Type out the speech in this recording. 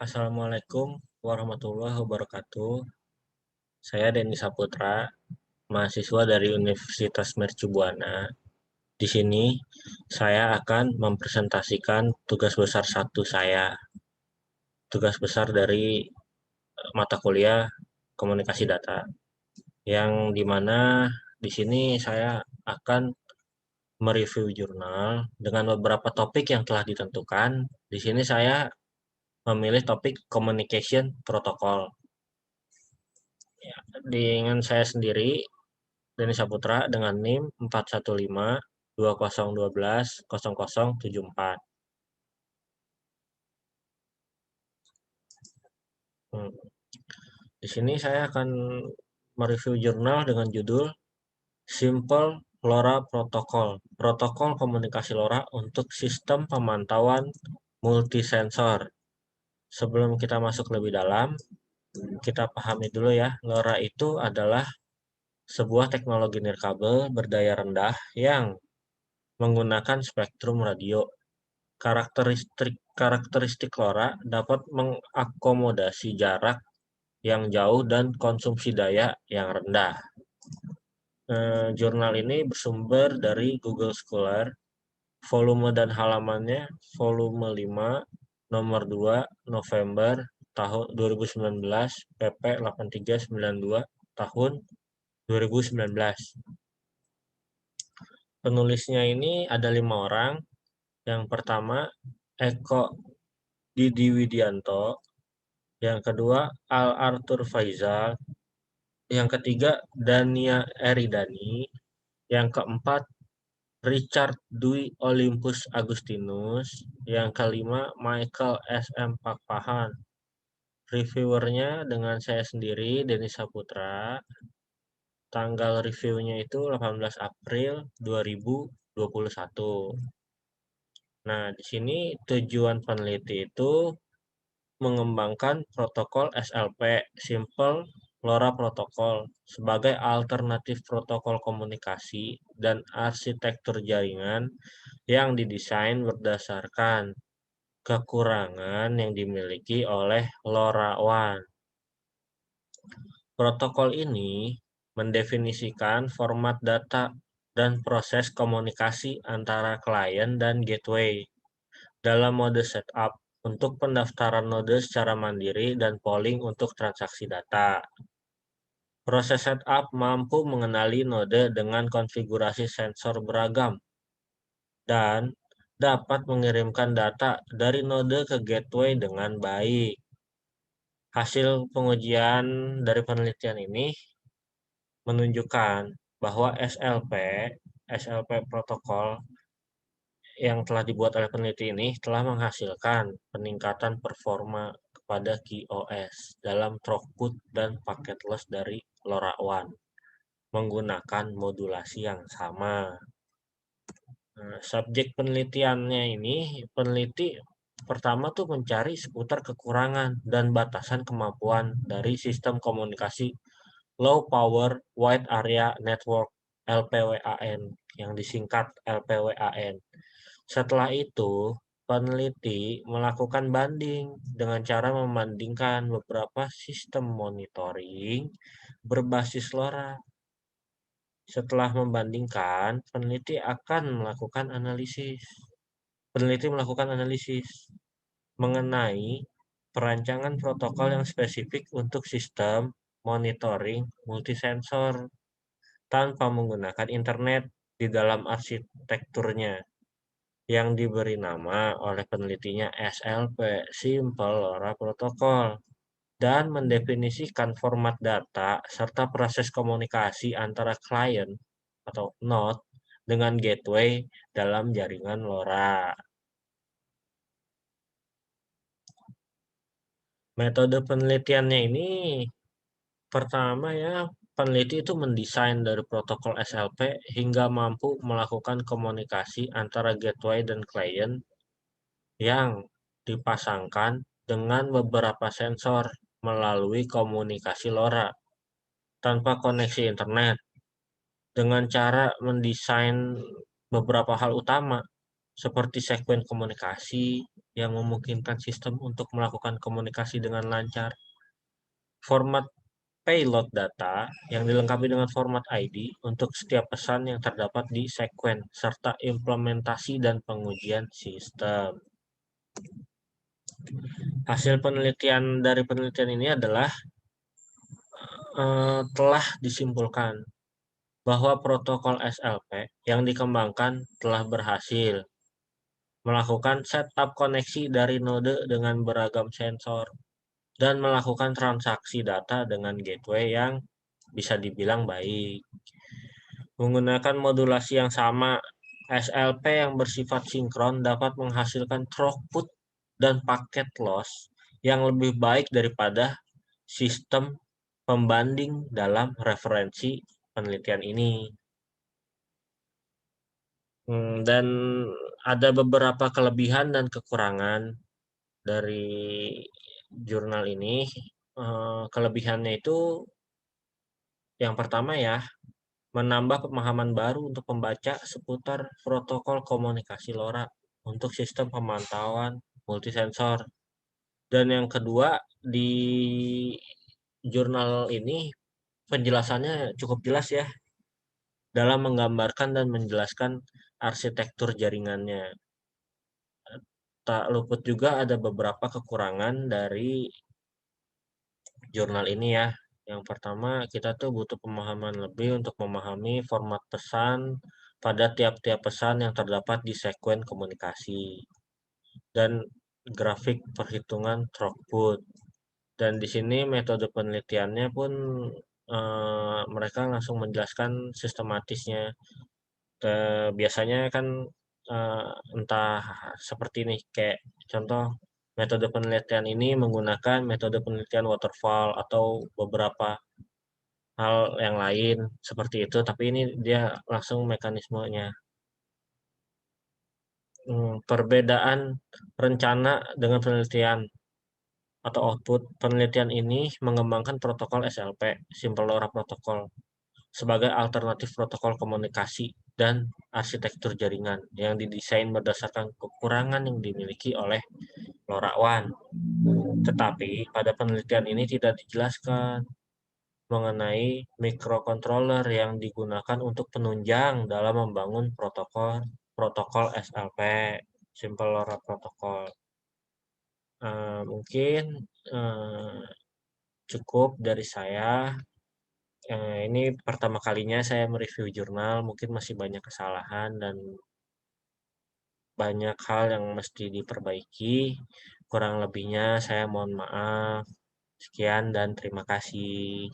Assalamualaikum warahmatullahi wabarakatuh. Saya Denny Saputra, mahasiswa dari Universitas Mercubuana. Di sini saya akan mempresentasikan tugas besar satu saya, tugas besar dari mata kuliah komunikasi data, yang dimana di sini saya akan mereview jurnal dengan beberapa topik yang telah ditentukan. Di sini saya memilih topik communication protocol. Dengan saya sendiri, Denny Saputra dengan NIM 415-2012-0074. Hmm. Di sini saya akan mereview jurnal dengan judul Simple LoRa Protocol, Protokol Komunikasi LoRa untuk Sistem Pemantauan Multisensor. Sebelum kita masuk lebih dalam, kita pahami dulu ya, LoRa itu adalah sebuah teknologi nirkabel berdaya rendah yang menggunakan spektrum radio. Karakteristik LoRa dapat mengakomodasi jarak yang jauh dan konsumsi daya yang rendah. Jurnal ini bersumber dari Google Scholar, volume dan halamannya volume 5, nomor 2, November tahun 2019, pp 8392 tahun 2019. Penulisnya ini ada 5 orang. Yang pertama, Eko Didi Widianto. Yang kedua, Al Arthur Faizal. Yang ketiga, Dania Eridani. Yang keempat, Richard Dwi Olympus Agustinus. Yang kelima, Michael S.M. Pakpahan. Reviewernya dengan saya sendiri, Denny Saputra. Tanggal reviewnya itu 18 April 2021. Nah, di sini tujuan peneliti itu mengembangkan protokol SLP (Simple LoRa Protocol) sebagai alternatif protokol komunikasi dan arsitektur jaringan yang didesain berdasarkan kekurangan yang dimiliki oleh LoRaWAN. Protokol ini mendefinisikan format data dan proses komunikasi antara klien dan gateway dalam mode setup untuk pendaftaran node secara mandiri dan polling untuk transaksi data. Proses setup mampu mengenali node dengan konfigurasi sensor beragam dan dapat mengirimkan data dari node ke gateway dengan baik. Hasil pengujian dari penelitian ini menunjukkan bahwa SLP protokol yang telah dibuat oleh peneliti ini telah menghasilkan peningkatan performa kepada QoS dalam throughput dan paket loss dari LoRaWAN menggunakan modulasi yang sama. Subjek penelitiannya ini, peneliti pertama tuh mencari seputar kekurangan dan batasan kemampuan dari sistem komunikasi Low Power Wide Area Network (LPWAN) yang disingkat LPWAN. Setelah itu, peneliti melakukan banding dengan cara membandingkan beberapa sistem monitoring berbasis LoRa. Setelah membandingkan, peneliti melakukan analisis mengenai perancangan protokol yang spesifik untuk sistem monitoring multisensor tanpa menggunakan internet di dalam arsitekturnya yang diberi nama oleh penelitinya SLP (Simple LoRa Protocol) dan mendefinisikan format data serta proses komunikasi antara klien atau node dengan gateway dalam jaringan LoRa. Metode penelitiannya ini pertama ya, peneliti itu mendesain dari protokol SLP hingga mampu melakukan komunikasi antara gateway dan klien yang dipasangkan dengan beberapa sensor melalui komunikasi LoRa tanpa koneksi internet dengan cara mendesain beberapa hal utama seperti sekuen komunikasi, yang memungkinkan sistem untuk melakukan komunikasi dengan lancar. Format payload data yang dilengkapi dengan format ID untuk setiap pesan yang terdapat di sekuen, serta implementasi dan pengujian sistem. Hasil penelitian dari penelitian ini adalah telah disimpulkan bahwa protokol SLP yang dikembangkan telah berhasil melakukan setup koneksi dari node dengan beragam sensor dan melakukan transaksi data dengan gateway yang bisa dibilang baik. Menggunakan modulasi yang sama, SLP yang bersifat sinkron dapat menghasilkan throughput dan paket loss yang lebih baik daripada sistem pembanding dalam referensi penelitian ini. Dan ada beberapa kelebihan dan kekurangan dari jurnal ini. Kelebihannya itu yang pertama ya, menambah pemahaman baru untuk pembaca seputar protokol komunikasi LoRa untuk sistem pemantauan multisensor. Dan yang kedua, di jurnal ini penjelasannya cukup jelas ya dalam menggambarkan dan menjelaskan arsitektur jaringannya. Tak luput juga ada beberapa kekurangan dari jurnal ini ya. Yang pertama, kita tuh butuh pemahaman lebih untuk memahami format pesan pada tiap-tiap pesan yang terdapat di sekuen komunikasi dan grafik perhitungan throughput. Dan di sini metode penelitiannya pun mereka langsung menjelaskan sistematisnya. Biasanya kan entah seperti ini, kayak contoh metode penelitian ini menggunakan metode penelitian waterfall atau beberapa hal yang lain seperti itu, tapi ini dia langsung mekanismenya. Perbedaan rencana dengan penelitian atau output penelitian ini mengembangkan protokol SLP, Simple LoRa Protocol, sebagai alternatif protokol komunikasi dan arsitektur jaringan yang didesain berdasarkan kekurangan yang dimiliki oleh LoRaWAN. Tetapi pada penelitian ini tidak dijelaskan mengenai microcontroller yang digunakan untuk penunjang dalam membangun protokol protokol SLP, Simple LoRa Protocol. Mungkin eh, cukup dari saya. Ini pertama kalinya saya mereview jurnal, mungkin masih banyak kesalahan dan banyak hal yang mesti diperbaiki. Kurang lebihnya saya mohon maaf. Sekian dan terima kasih.